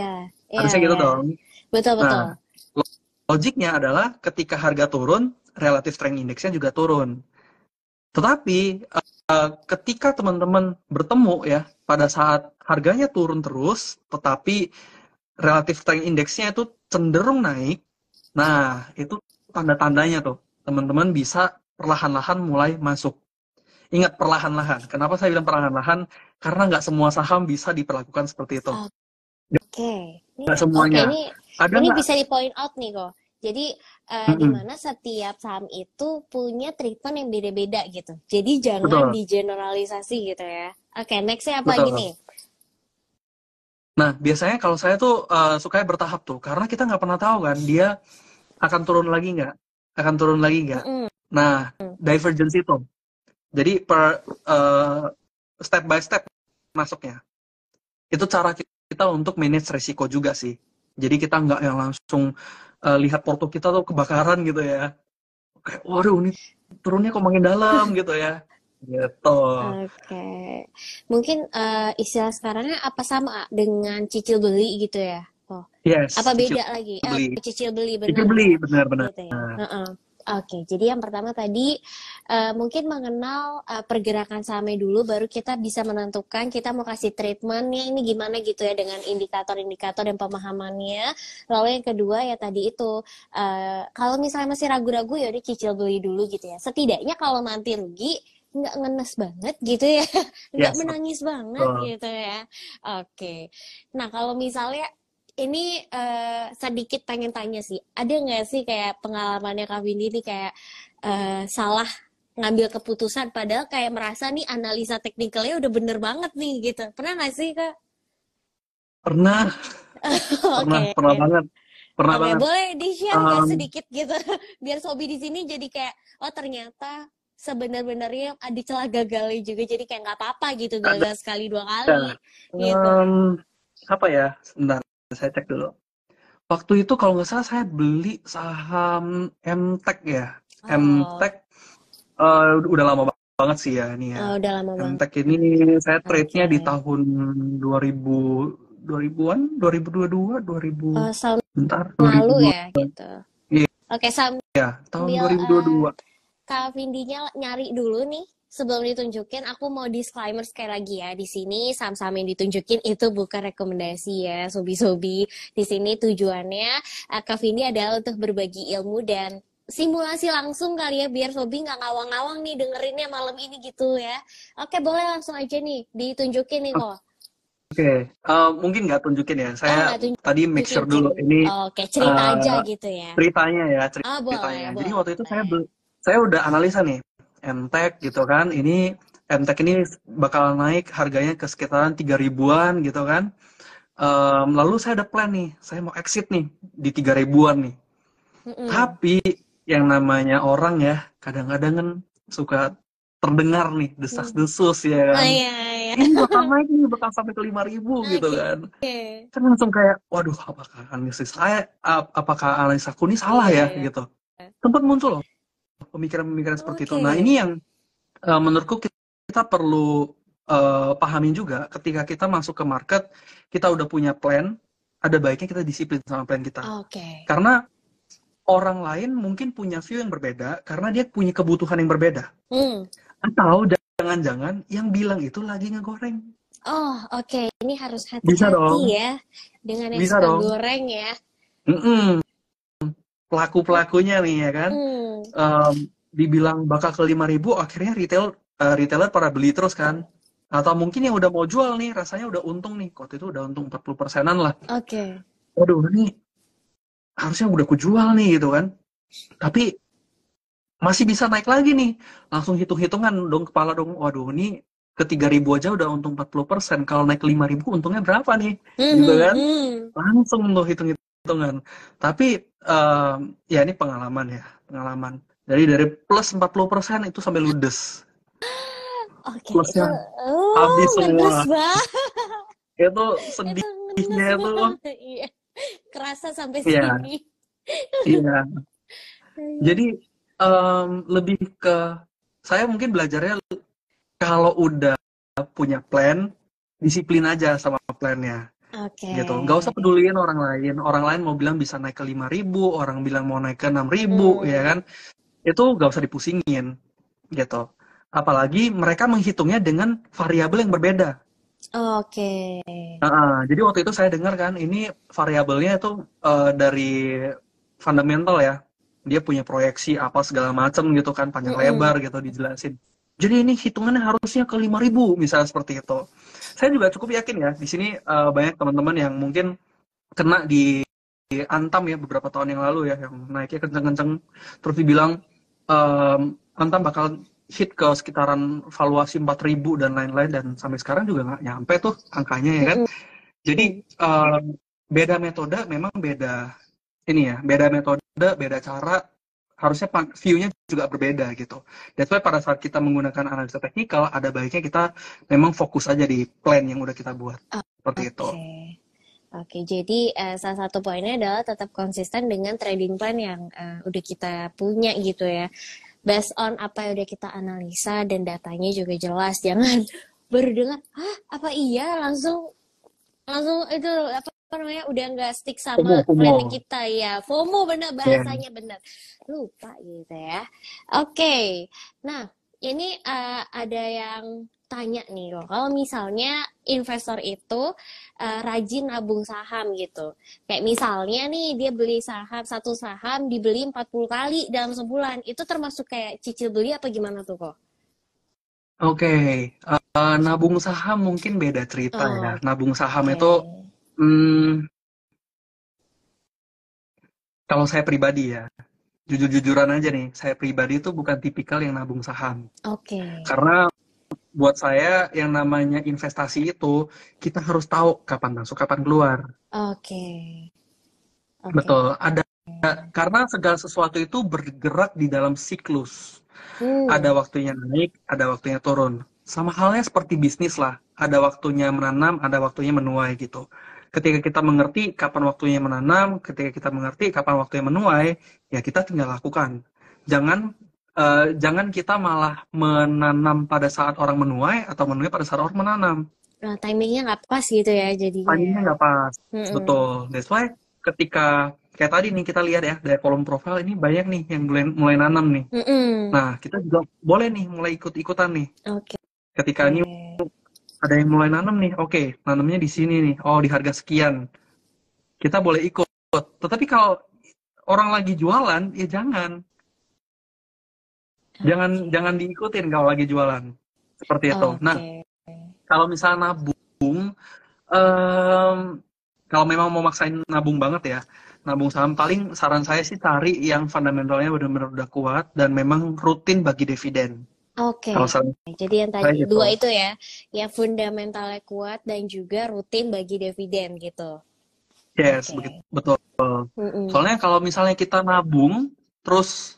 Harusnya gitu dong. Betul. Nah, logiknya adalah ketika harga turun, relative strength index-nya juga turun. Tetapi ketika teman-teman bertemu ya pada saat harganya turun terus, tetapi relative strength index-nya itu cenderung naik, nah itu tanda-tandanya tuh teman-teman bisa perlahan-lahan mulai masuk. Ingat perlahan-lahan. Kenapa saya bilang perlahan-lahan? Karena nggak semua saham bisa diperlakukan seperti itu. Oke, Nggak semuanya. Ada ini nggak? bisa di point out nih kok. Jadi di Mm-mm. mana setiap saham itu punya treatment yang beda-beda gitu. Jadi jangan Betul, digeneralisasi gitu ya. Oke, nextnya apa lagi betul. nih? Nah, biasanya kalau saya tuh sukanya bertahap tuh, karena kita nggak pernah tahu kan, dia akan turun lagi nggak? Akan turun lagi nggak? Mm-mm. Nah, divergence itu. Jadi step by step masuknya. Itu cara kita untuk manage resiko juga sih. Jadi kita nggak yang langsung lihat porto kita tuh kebakaran gitu ya. Kayak, waduh ini turunnya kok makin dalam gitu ya. Gitu. Oke, mungkin istilah sekarangnya apa sama dengan cicil beli gitu ya? Oh, Yes, apa cicil beda lagi? beli. Cicil beli Cicil bener beli, ya, benar-benar. gitu ya. Heeh. Oke, jadi yang pertama tadi mungkin mengenal pergerakan sahamnya dulu, baru kita bisa menentukan kita mau kasih treatmentnya ini gimana gitu ya dengan indikator-indikator dan pemahamannya. Lalu yang kedua ya tadi itu kalau misalnya masih ragu-ragu ya udah cicil beli dulu gitu ya. Setidaknya kalau nanti rugi nggak ngenes banget gitu ya, nggak Yes, menangis banget betul. gitu ya. Oke, nah kalau misalnya ini sedikit pengen tanya sih, ada nggak sih kayak pengalamannya Kak Windy nih kayak salah ngambil keputusan padahal kayak merasa nih analisa teknikalnya udah bener banget nih gitu. Pernah nggak sih Kak? Pernah, Oke, pernah banget. Pernah oke, banget. boleh di-share nggak Um, sedikit gitu biar Sobi di sini jadi kayak oh ternyata sebenarnya ada celah gagalnya juga jadi kayak nggak apa-apa gitu ada, gagal sekali dua kali gitu. um, apa ya? Sebentar, saya cek dulu. Waktu itu kalau nggak salah saya beli saham MTEK ya. Oh, MTEK udah lama banget sih ya ini ya. udah lama banget. MTEK ini saya trade-nya di Oke. tahun 2000 2000-an, 2022, 2000 Tahun bentar, lalu 2002. ya gitu. Iya, Oke, tahun sambil 2022. Kak Vindinya nyari dulu nih. Sebelum ditunjukin, aku mau disclaimer sekali lagi ya. Di sini saham-saham yang ditunjukin itu bukan rekomendasi ya, sobi-sobi. Di sini tujuannya Kak Vindi adalah untuk berbagi ilmu dan simulasi langsung kali ya, biar sobi nggak ngawang-ngawang nih dengerinnya malam ini gitu ya. Oke, boleh langsung aja nih, ditunjukin nih kok. Oke, mungkin nggak tunjukin ya. Oh, Saya nggak tadi make tunjukin. sure dulu ini Oke, cerita aja eh, gitu ya. ceritanya ya, Ah, boleh, ceritanya. Jadi waktu itu boleh. saya udah analisa nih MTEK gitu kan. Ini MTEK ini bakal naik harganya ke sekitaran 3 ribuan gitu kan. Lalu saya ada plan nih, saya mau exit nih di 3 ribuan nih. Mm-mm. Tapi yang namanya orang ya, kadang-kadang kan suka terdengar nih desas-desus ya Oh kan. iya, iya. Ini bakal naik nih, bakal sampai ke 5 ribu gitu Oke. kan. Kan langsung kayak, waduh, apakah analis aku ini salah Iya, ya iya. gitu. Sempat muncul loh pemikiran-pemikiran seperti itu. Nah Oke. ini yang menurutku kita perlu pahamin juga ketika kita masuk ke market, kita udah punya plan, ada baiknya kita disiplin sama plan kita. Oke. Karena orang lain mungkin punya view yang berbeda karena dia punya kebutuhan yang berbeda. Hmm. Atau jangan-jangan yang bilang itu lagi ngegoreng. Oh, oke. Ini harus Bisa hati-hati dong, ya dengan yang bisa suka dong. goreng ya. Mm-mm. Pelaku-pelakunya nih ya kan, Hmm. dibilang bakal ke 5 ribu, akhirnya retailer pada beli terus kan. Atau mungkin yang udah mau jual nih, rasanya udah untung nih, waktu itu udah untung 40%-an lah. Oke. Waduh, ini harusnya udah kujual nih gitu kan. Tapi masih bisa naik lagi nih. Langsung hitung-hitungan dong kepala dong. Waduh, ini ke 3 ribu aja udah untung 40%. Kalau naik ke 5 ribu untungnya berapa nih? Hmm. Gitu Hmm. kan. Hmm. Langsung tuh hitung-hitungan. Tapi ya ini pengalaman ya. Pengalaman. Jadi dari plus 40% itu sampai ludes. Oke, itu Plusnya habis ngenes semua. banget. Itu Itu ngenes sedihnya itu. banget. Iya. Kerasa sampai Iya, sini. iya. Iya. Jadi lebih ke saya mungkin belajarnya kalau udah punya plan, disiplin aja sama plannya Oke. gitu. Nggak usah peduliin orang lain. Orang lain mau bilang bisa naik ke 5 ribu, orang bilang mau naik ke 6 ribu, ya Hmm. kan? Itu nggak usah dipusingin gitu. Apalagi mereka menghitungnya dengan variabel yang berbeda. Oke. Jadi waktu itu saya dengar kan, ini variabelnya itu dari fundamental ya. Dia punya proyeksi apa segala macam gitu kan, panjang Mm-mm. lebar gitu dijelasin. Jadi ini hitungannya harusnya ke 5.000 misalnya seperti itu. Saya juga cukup yakin ya, di sini banyak teman-teman yang mungkin kena di Antam ya beberapa tahun yang lalu ya, yang naiknya kenceng-kenceng. Terus dibilang Antam bakal hit ke sekitaran valuasi 4.000 dan lain-lain, dan sampai sekarang juga nggak nyampe tuh angkanya ya kan. Mm-mm. Jadi beda metode, memang beda ini ya, beda metode, beda cara, harusnya view-nya juga berbeda gitu. That's why pada saat kita menggunakan analisa teknikal, ada baiknya kita memang fokus aja di plan yang udah kita buat. Seperti itu. Oke. Oke, jadi salah satu poinnya adalah tetap konsisten dengan trading plan yang udah kita punya gitu ya. Based on apa yang udah kita analisa dan datanya juga jelas. Jangan baru dengar, hah apa iya langsung langsung itu apa namanya udah nggak stick FOMO, sama FOMO. planning kita ya. FOMO bener Yeah. bahasanya bener. Lupa gitu ya. Oke. Nah, ini ada yang tanya nih loh. Kalau misalnya investor itu rajin nabung saham gitu. Kayak misalnya nih dia beli saham, satu saham dibeli 40 kali dalam sebulan. Itu termasuk kayak cicil beli apa gimana tuh kok? Oke, nabung saham mungkin beda cerita ya. Oh, Nabung saham oke. itu, hmm, kalau saya pribadi ya, jujur-jujuran aja nih, saya pribadi itu bukan tipikal yang nabung saham. Oke. Karena buat saya yang namanya investasi itu, kita harus tahu kapan masuk, kapan keluar. Oke. Oke. Betul, karena segala sesuatu itu bergerak di dalam siklus. Ada Hmm. waktunya naik, ada waktunya turun. Sama halnya seperti bisnis lah. Ada waktunya menanam, ada waktunya menuai gitu. Ketika kita mengerti kapan waktunya menanam, ketika kita mengerti kapan waktunya menuai, ya kita tinggal lakukan. Jangan kita malah menanam pada saat orang menuai atau menuai pada saat orang menanam. Nah, timingnya nggak pas gitu ya jadinya Timingnya ya. nggak pas. Mm-mm. Betul. That's why ketika kayak tadi nih kita lihat ya dari kolom profile ini banyak nih yang mulai mulai nanam nih. Mm-mm. Nah, kita juga boleh nih mulai ikut-ikutan nih. Oke. Ketika ini ada yang mulai nanam nih, oke, nanamnya di sini nih, oh di harga sekian, kita boleh ikut. Tetapi kalau orang lagi jualan, ya jangan, jangan, Oke. jangan diikutin kalau lagi jualan, seperti itu. Nah, Oke. kalau misalnya nabung, em, kalau memang mau maksain nabung banget ya, nabung saham paling saran saya sih cari yang fundamentalnya benar-benar udah kuat dan memang rutin bagi dividen. Oke. Kalau saran Jadi yang saya tadi dua gitu. itu ya, yang fundamentalnya kuat dan juga rutin bagi dividen gitu. Yes, begitu, Oke. betul. Mm-mm. Soalnya kalau misalnya kita nabung, terus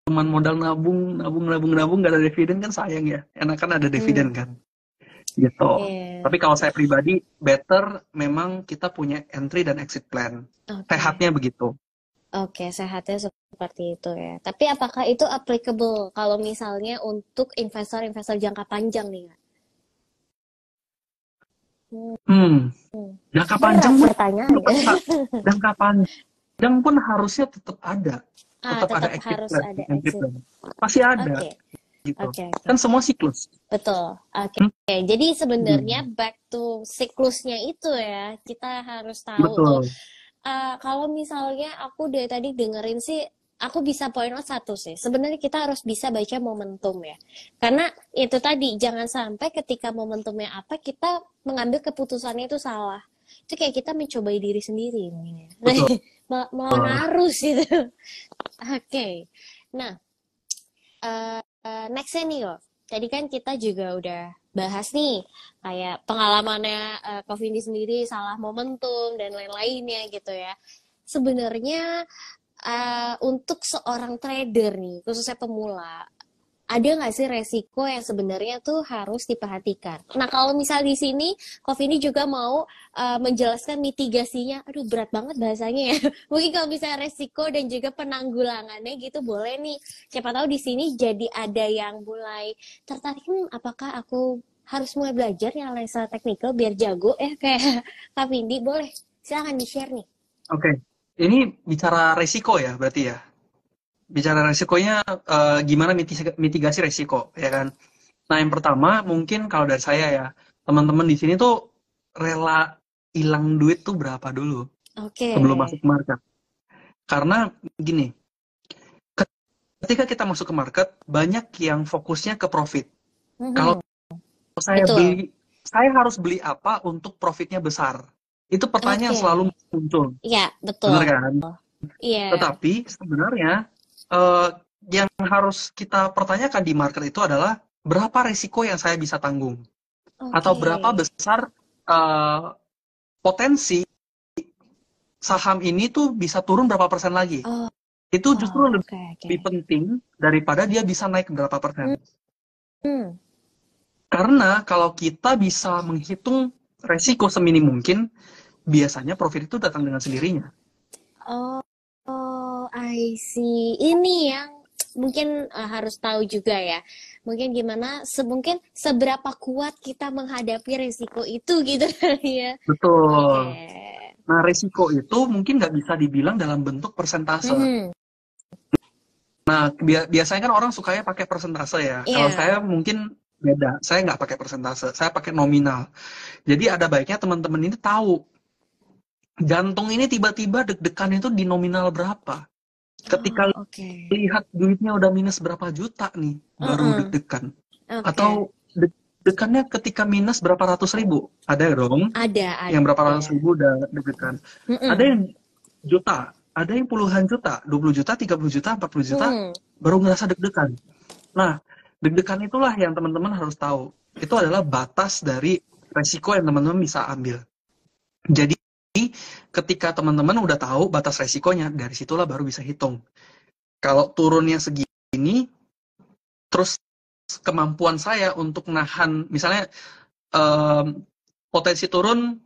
cuman modal nabung, nabung, nabung, nabung, nggak ada dividen kan sayang ya. Enakan ada dividen Hmm. kan, gitu. Iya. Tapi kalau saya pribadi, better memang kita punya entry dan exit plan. Oke. Sehatnya begitu. Oke, sehatnya seperti itu ya. Tapi apakah itu applicable kalau misalnya untuk investor-investor jangka panjang nih, Kak? Hmm. Hmm, jangka panjang Berat pun pertanyaan ya. tetap jangka panjang pun harusnya Ah, tetap ada tetap exit harus plan, ada entry exit. plan. Pasti ada Oke, gitu. oke, oke. Kan semua siklus. Betul. Oke. Hmm, Jadi sebenarnya hmm, back to siklusnya itu ya, kita harus tahu tuh. betul. Kalau misalnya aku dari tadi dengerin sih, aku bisa point out satu sih. Sebenarnya kita harus bisa baca momentum ya. Karena itu tadi, jangan sampai ketika momentumnya apa, kita mengambil keputusannya itu salah. Itu kayak kita mencobai diri sendiri mungkin ya. Betul. Melawan arus gitu. Oke. Nah, nextnya nih loh. Tadi kan kita juga udah bahas nih kayak pengalamannya Kak Vindi sendiri salah momentum dan lain-lainnya gitu ya. Sebenarnya untuk seorang trader nih, khususnya pemula, ada nggak sih resiko yang sebenarnya tuh harus diperhatikan? Nah, kalau misal di sini, Vindi juga mau menjelaskan mitigasinya. Aduh, berat banget bahasanya ya. Mungkin kalau misalnya resiko dan juga penanggulangannya gitu boleh nih. Siapa tahu di sini jadi ada yang mulai tertarik, apakah aku harus mulai belajar yang analisa teknikal biar jago ya kayak Kak Vindi, boleh. Silahkan di-share nih. Oke. Ini bicara resiko ya berarti ya. Bicara resikonya gimana mitigasi resiko ya kan. Nah yang pertama mungkin kalau dari saya ya, teman-teman di sini tuh rela hilang duit tuh berapa dulu Oke. sebelum masuk ke market. Karena gini, ketika kita masuk ke market, banyak yang fokusnya ke profit. Kalau saya Betul. harus beli apa untuk profitnya besar? Itu pertanyaan yang Oke. selalu muncul, Iya, benar betul. kan? Iya. Tetapi sebenarnya eh, yang harus kita pertanyakan di market itu adalah berapa resiko yang saya bisa tanggung, atau Oke. berapa besar eh, potensi saham ini tuh bisa turun berapa persen lagi. Oh, Itu justru oh, oke, oke. lebih penting daripada dia bisa naik berapa persen. Hmm. Karena kalau kita bisa menghitung resiko seminim mungkin, biasanya profit itu datang dengan sendirinya. Oh, oh, I see. Ini yang mungkin harus tahu juga ya. Mungkin gimana, mungkin seberapa kuat kita menghadapi risiko itu gitu kali ya. Oke. Betul. Nah, resiko itu mungkin nggak bisa dibilang dalam bentuk persentase. Mhm. Nah, biasanya kan orang sukanya pakai persentase ya. Kalau Iya. saya mungkin beda. Saya nggak pakai persentase, saya pakai nominal. Jadi ada baiknya teman-teman ini tahu, jantung ini tiba-tiba deg-degan itu di nominal berapa. Ketika Oh, oke. lihat duitnya udah minus berapa juta nih, baru Heeh. deg-degan. Oke. Atau deg-degannya ketika minus berapa ratus ribu. Ada dong, Ada. yang berapa ratus ribu udah deg-degan. Ada Mhm. yang juta, ada yang puluhan juta, 20 juta, 30 juta, 40 juta, Hmm. baru ngerasa deg-degan. Nah, deg-degan itulah yang teman-teman harus tahu. Itu adalah batas dari resiko yang teman-teman bisa ambil. Jadi, ketika teman-teman udah tahu batas resikonya, dari situlah baru bisa hitung. Kalau turunnya segini, terus kemampuan saya untuk nahan, misalnya potensi turun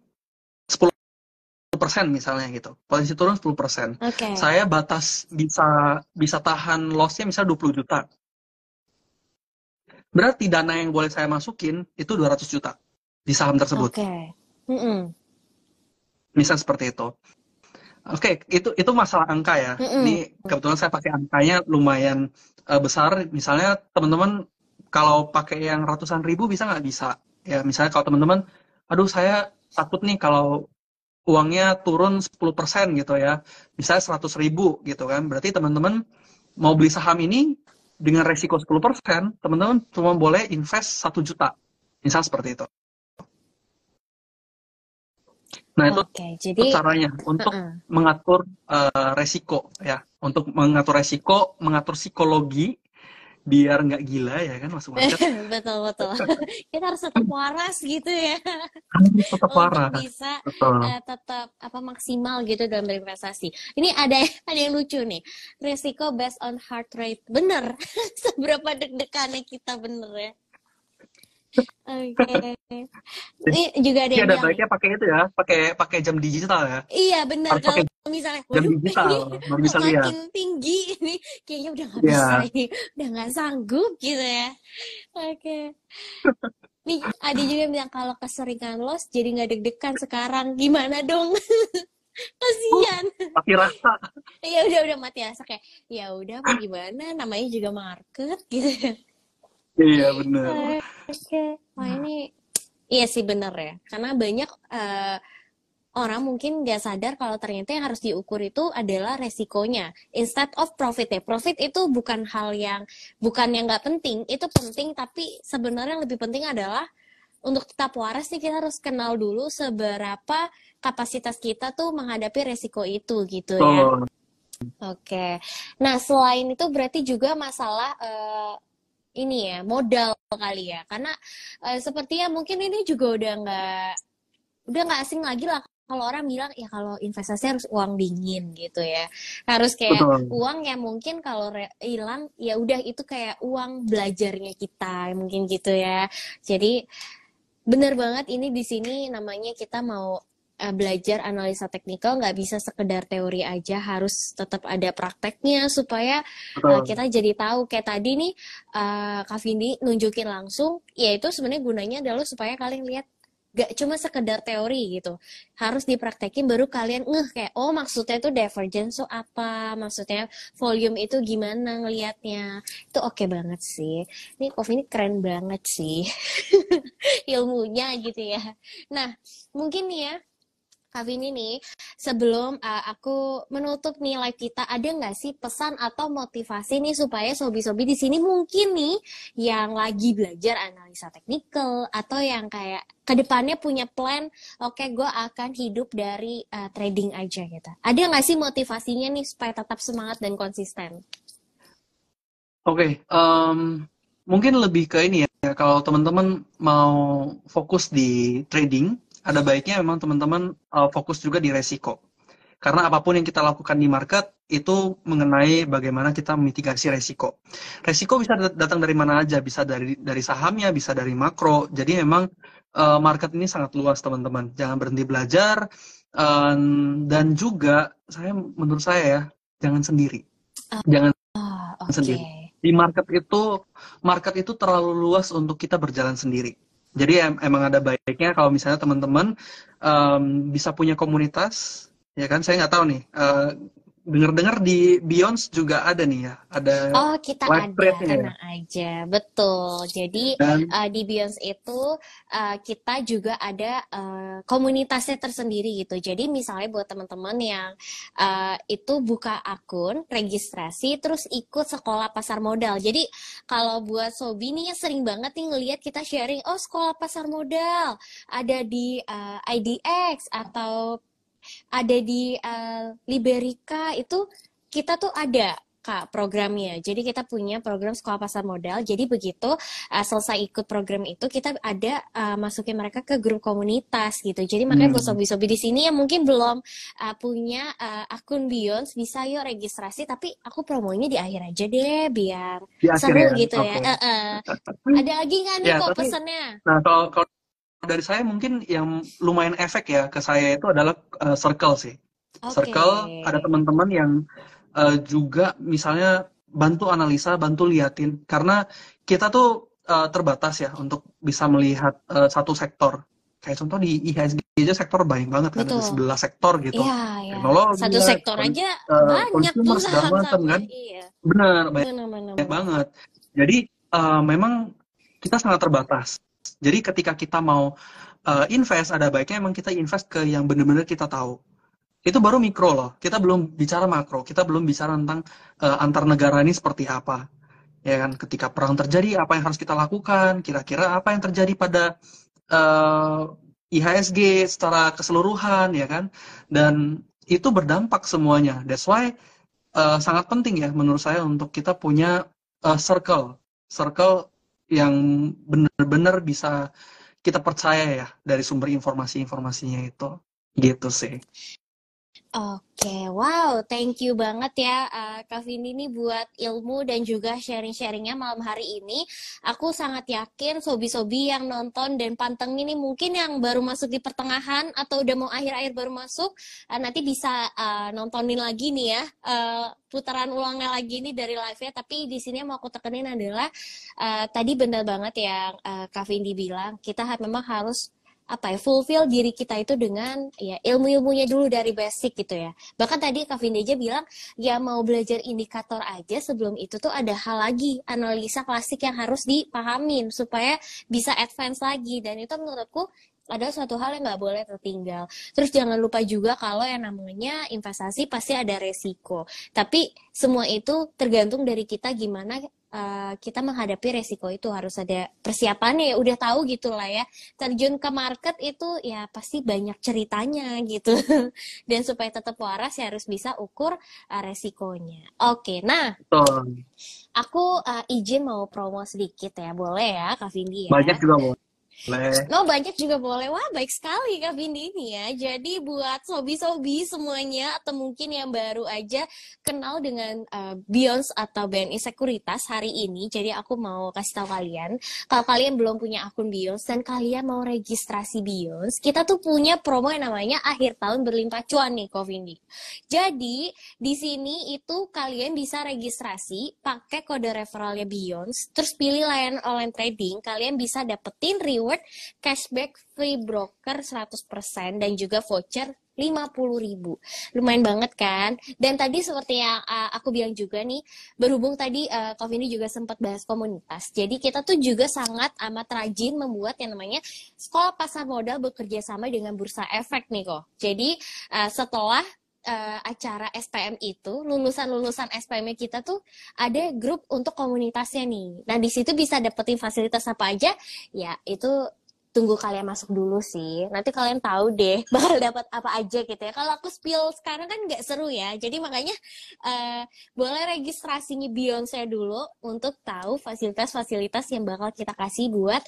10% misalnya gitu. Potensi turun 10%. Oke. Saya batas bisa tahan loss-nya misalnya 20 juta. Berarti dana yang boleh saya masukin itu 200 juta di saham tersebut. Oke. Mhm. Misal seperti itu. Oke, itu masalah angka ya. Mhm. Ini kebetulan saya pakai angkanya lumayan besar. Misalnya teman-teman kalau pakai yang ratusan ribu bisa nggak? Bisa. Ya, misalnya kalau teman-teman, aduh saya takut nih kalau uangnya turun 10% gitu ya. Misalnya 100 ribu gitu kan. Berarti teman-teman mau beli saham ini dengan resiko 10%, teman-teman cuma boleh invest 1 juta. Misal seperti itu. Nah, itu Oke. Jadi, caranya untuk heeh. mengatur resiko ya, untuk mengatur resiko, mengatur psikologi biar nggak gila ya kan masuk market. Betul, betul. Kita harus tetap waras gitu ya. Harus tetap Untuk parah. bisa Betul. tetap apa maksimal gitu dalam berinvestasi. Ini ada yang lucu nih. Risiko based on heart rate. Bener. Seberapa deg-degannya kita bener ya. Oke. Ini juga ada Jadi yang ada bilang nih. baiknya pakai itu ya, pakai jam digital ya. Iya bener, Harus kalau pakai misalnya, jam waduh digital ini baru kok bisa lihat. makin tinggi ini, kayaknya udah nggak bisa Ya, ini, udah nggak sanggup gitu ya. Oke. Nih ada juga yang bilang kalau keseringan loss jadi nggak deg-degan sekarang, gimana dong? Kasian. pasti rasa. Ya udah mati asa kayak, ya udah mau gimana, namanya juga market gitu. Iya bener. Oke, wah ini iya sih bener ya, karena banyak orang mungkin nggak sadar kalau ternyata yang harus diukur itu adalah resikonya instead of profit ya. Profit itu bukan yang nggak penting, itu penting, tapi sebenarnya yang lebih penting adalah untuk tetap waras nih kita harus kenal dulu seberapa kapasitas kita tuh menghadapi resiko itu gitu ya. Betul. Oke. Nah, selain itu berarti juga masalah ini ya, modal kali ya. Karena sepertinya mungkin ini juga udah nggak asing lagi lah kalau orang bilang ya kalau investasi harus uang dingin gitu ya, harus kayak Betul. uang yang mungkin kalau hilang ya udah itu kayak uang belajarnya kita mungkin gitu ya. Jadi bener banget ini di sini namanya kita mau belajar analisa teknikal, nggak bisa sekedar teori aja, harus tetap ada prakteknya supaya Betul. kita jadi tahu. Kayak tadi nih Kak Vindi nunjukin langsung, ya itu sebenarnya gunanya adalah supaya kalian lihat gak cuma sekedar teori gitu, harus dipraktekin baru kalian kayak oh maksudnya itu divergence so apa, maksudnya volume itu gimana ngelihatnya. Itu oke banget sih, ini Kak Vindi keren banget sih. ilmunya gitu ya. Nah, mungkin nih ya, Kak Vini nih, sebelum aku menutup nih live kita, ada nggak sih pesan atau motivasi nih supaya sobi-sobi di sini mungkin nih yang lagi belajar analisa teknikal atau yang kayak kedepannya punya plan, oke gue akan hidup dari trading aja gitu. Ada nggak sih motivasinya nih supaya tetap semangat dan konsisten? Oke, mungkin lebih ke ini ya, kalau teman-teman mau fokus di trading, ada baiknya memang teman-teman fokus juga di resiko. Karena apapun yang kita lakukan di market itu mengenai bagaimana kita memitigasi resiko. Resiko bisa datang dari mana aja, bisa dari sahamnya, bisa dari makro. Jadi memang market ini sangat luas teman-teman. Jangan berhenti belajar dan juga menurut saya ya, jangan sendiri. Jangan Oke. sendiri. Di market itu terlalu luas untuk kita berjalan sendiri. Jadi emang ada baiknya kalau misalnya teman-teman bisa punya komunitas, ya kan? Saya nggak tahu nih. Dengar-dengar di Beyonce juga ada nih ya, ada Oh, kita live ada, trade-nya ya. tenang aja. Betul. Jadi, Dan di Beyonce itu kita juga ada komunitasnya tersendiri gitu. Jadi, misalnya buat teman-teman yang itu buka akun, registrasi, terus ikut sekolah pasar modal. Jadi, kalau buat Sobi nih ya sering banget nih ngelihat kita sharing, oh sekolah pasar modal ada di IDX atau ada di Liberica itu kita tuh ada Kak programnya. Jadi kita punya program sekolah pasar modal. Jadi begitu selesai ikut program itu kita ada masukin mereka ke grup komunitas gitu. Jadi makanya buat sobi-sobi di sini yang mungkin belum punya akun Beyonce bisa yuk registrasi. Tapi aku promonya di akhir aja deh biar di akhir seru ya, gitu ya. oke. Ada lagi nggak nih Ya, kok tapi pesannya? nah kalau dari saya mungkin yang lumayan efek ya ke saya itu adalah circle sih. Oke. Circle, ada teman-teman yang juga misalnya bantu analisa, bantu liatin. Karena kita tuh terbatas ya untuk bisa melihat satu sektor. Kayak contoh di IHSG aja sektor banyak banget kan, ada Betul. 11 sektor gitu. Iya, ya. Teknologi, Satu sektor aja banyak tuh consumer, segala macam saham-sahamnya. kan. Iya. Benar, banyak Benar-benar. banget. Jadi memang kita sangat terbatas. Jadi ketika kita mau invest, ada baiknya emang kita invest ke yang benar-benar kita tahu. Itu baru mikro loh. Kita belum bicara makro. Kita belum bicara tentang antar negara ini seperti apa. Ya kan, ketika perang terjadi, apa yang harus kita lakukan? Kira-kira apa yang terjadi pada IHSG secara keseluruhan, ya kan? Dan itu berdampak semuanya. That's why sangat penting ya menurut saya untuk kita punya circle yang benar-benar bisa kita percaya ya dari sumber informasi-informasinya itu, gitu sih. Oke, wow, thank you banget ya Kak Vindi nih buat ilmu dan juga sharing-sharingnya malam hari ini. Aku sangat yakin sobi-sobi yang nonton dan pantengin ini mungkin yang baru masuk di pertengahan atau udah mau akhir-akhir baru masuk, nanti bisa nontonin lagi nih ya, putaran ulangnya lagi nih dari live-nya. Tapi di sini yang mau aku tekenin adalah tadi benar banget yang Kak Vindi bilang, kita memang harus fulfill diri kita itu dengan ya ilmu-ilmunya dulu dari basic gitu ya. Bahkan tadi Kak Vindi aja bilang ya mau belajar indikator aja sebelum itu tuh ada hal lagi analisa klasik yang harus dipahamin supaya bisa advance lagi, dan itu menurutku ada suatu hal yang nggak boleh tertinggal. Terus jangan lupa juga kalau yang namanya investasi pasti ada resiko. Tapi semua itu tergantung dari kita gimana kita menghadapi resiko itu. Harus ada persiapannya ya, udah tahu gitu lah ya. Terjun ke market itu ya pasti banyak ceritanya gitu. Dan supaya tetap waras ya harus bisa ukur resikonya. Oke, nah Betul. aku izin mau promo sedikit ya. Boleh ya Kak Vindi Banyak ya? juga boleh. Oh, banyak juga boleh. Wah, baik sekali Kak Vindi ini ya. Jadi buat sobi-sobi semuanya atau mungkin yang baru aja kenal dengan Beyonce atau BNI Sekuritas hari ini. Jadi aku mau kasih tahu kalian, kalau kalian belum punya akun Beyonce dan kalian mau registrasi Beyonce, kita tuh punya promo yang namanya akhir tahun berlimpah cuan nih Kak Vindi. Jadi di sini itu kalian bisa registrasi pakai kode referralnya Beyonce, terus pilih layanan online trading, kalian bisa dapetin reward cashback free broker 100% dan juga voucher 50.000. Lumayan banget kan? Dan tadi seperti yang aku bilang juga nih, berhubung tadi Kak Vindi juga sempat bahas komunitas. Jadi kita tuh juga sangat amat rajin membuat yang namanya sekolah pasar modal bekerja sama dengan Bursa Efek nih kok. Jadi setelah acara SPM itu, lulusan-lulusan SPM kita tuh ada grup untuk komunitasnya nih. Nah, di situ bisa dapetin fasilitas apa aja, ya itu tunggu kalian masuk dulu sih. Nanti kalian tahu deh bakal dapat apa aja gitu ya. Kalau aku spill sekarang kan nggak seru ya. Jadi makanya boleh registrasinya Beyonce dulu untuk tahu fasilitas-fasilitas yang bakal kita kasih buat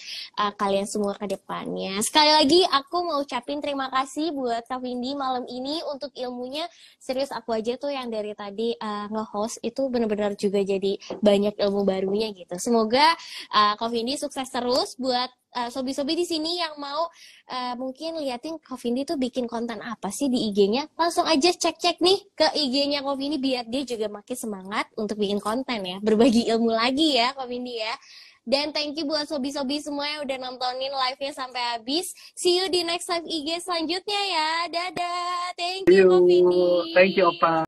kalian semua ke depannya. Sekali lagi aku mau ucapin terima kasih buat Kak Vindi malam ini untuk ilmunya. Serius aku aja tuh yang dari tadi nge-host itu benar-benar juga jadi banyak ilmu barunya gitu. Semoga Kak Vindi sukses terus buat sobi-sobi di sini yang mau mungkin liatin Kak Vindi tuh bikin konten apa sih di IG-nya, langsung aja cek-cek nih ke IG-nya Kak Vindi biar dia juga makin semangat untuk bikin konten ya, berbagi ilmu lagi ya Kak Vindi ya. Dan thank you buat sobi-sobi semua yang udah nontonin live-nya sampai habis. See you di next live IG selanjutnya ya. Dadah. Thank See you you. Kak Vindi. Thank you, Opa.